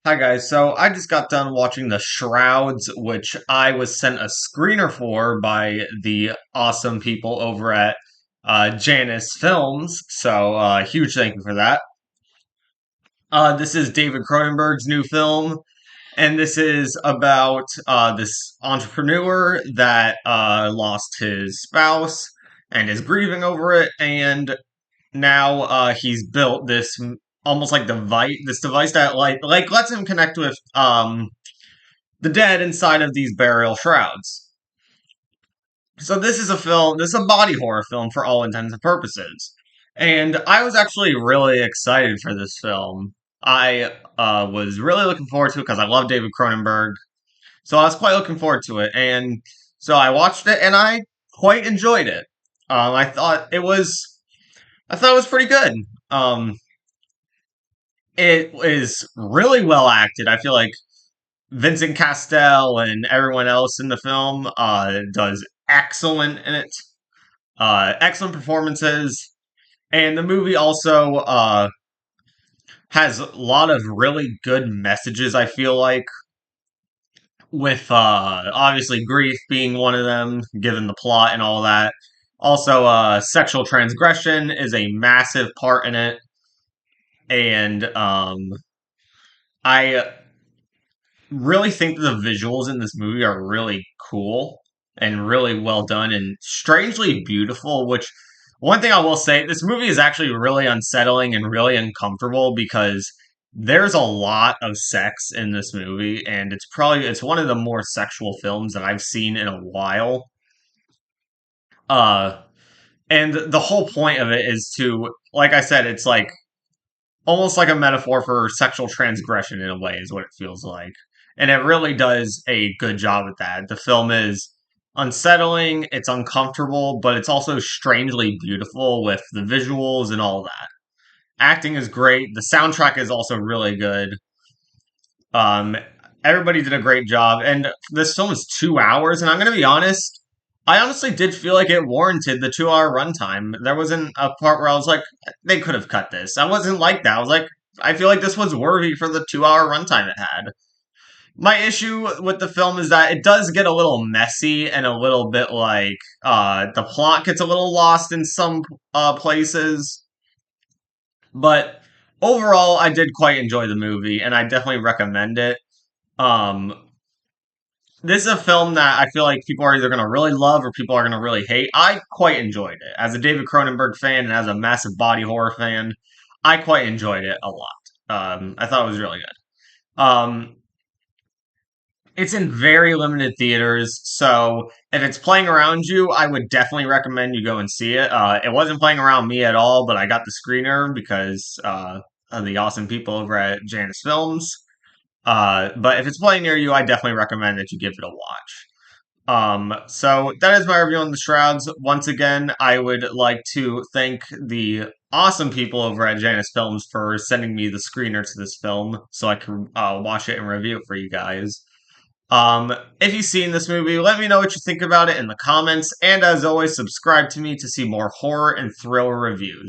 Hi guys, so I just got done watching the Shrouds, which I was sent a screener for by the awesome people over at Janus Films. So huge thank you for that. This is David Cronenberg's new film, and this is about this entrepreneur that lost his spouse and is grieving over it, and now he's built almost like this device that like lets him connect with the dead inside of these burial shrouds. So this is a body horror film for all intents and purposes. And I was actually really excited for this film. I was really looking forward to it because I love David Cronenberg. So I was quite looking forward to it. And so I watched it and I quite enjoyed it. I thought it was pretty good. Um, it is really well acted. I feel like Vincent Castell and everyone else in the film does excellent in it. Excellent performances, and the movie also has a lot of really good messages. I feel like with obviously grief being one of them, given the plot and all that. Also, sexual transgression is a massive part in it, and I really think that the visuals in this movie are really cool and really well done and strangely beautiful. Which one thing I will say, this movie is actually really unsettling and really uncomfortable because there's a lot of sex in this movie, and it's one of the more sexual films that I've seen in a while. Uh, and the whole point of it is to, like I said, it's like almost like a metaphor for sexual transgression in a way is what it feels like, and it really does a good job at that. The film is unsettling, it's uncomfortable, but it's also strangely beautiful with the visuals and all that. Acting is great, the soundtrack is also really good. um Everybody did a great job, and this film is 2 hours, and I'm gonna be honest, I honestly did feel like it warranted the 2 hour runtime. There wasn't a part where I was like, they could have cut this. I wasn't like that. I was like, I feel like this was worthy for the 2 hour runtime it had. My issue with the film is that it does get a little messy and a little bit like the plot gets a little lost in some places. But overall, I did quite enjoy the movie, and I definitely recommend it. Um, this is a film that I feel like people are either going to really love or people are going to really hate. I quite enjoyed it. As a David Cronenberg fan and as a massive body horror fan, I quite enjoyed it a lot. I thought it was really good. It's in very limited theaters, so if it's playing around you, I would definitely recommend you go and see it. It wasn't playing around me at all, but I got the screener because of the awesome people over at Janus Films. But if it's playing near you, I definitely recommend that you give it a watch. So that is my review on the Shrouds. Once again, I would like to thank the awesome people over at Janus Films for sending me the screener to this film so I can watch it and review it for you guys. If you've seen this movie, let me know what you think about it in the comments, and as always, subscribe to me to see more horror and thriller reviews.